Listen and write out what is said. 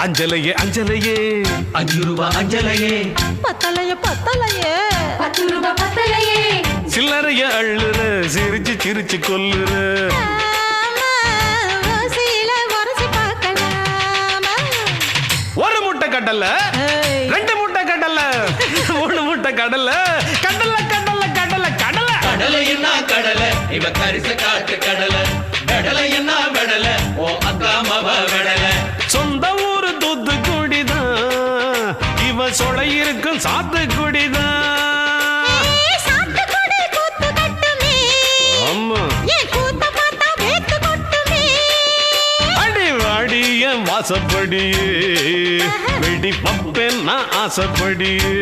அஞ்சலையே அஞ்சலையே 5 ரூபாய் அஞ்சலையே பத்தலையே பத்தலையே 10 ரூபாய் பத்தலையே சில்லறைய அள்ளுற சிரிச்சு சிரிச்சு கொல்லுற ஒரு முட்டை கடலை 2 முட்டை கடலை 3 முட்டை கடலை கடலை கடலை கடலை கடலை கடலை என்ன கடலை இவ கரிச காட்டு கடலை கடலை என்ன வெடலை ஓ அக்கா மவ வெடலை சொந்த ஊரு தூத்துக்குடிதான் இவ சொலை இருக்கும் சாத்துக்குடிதான் ஆமா அடி வாடிய வாசப்படியே வெடி பப்பேன் நான் ஆசைப்படியே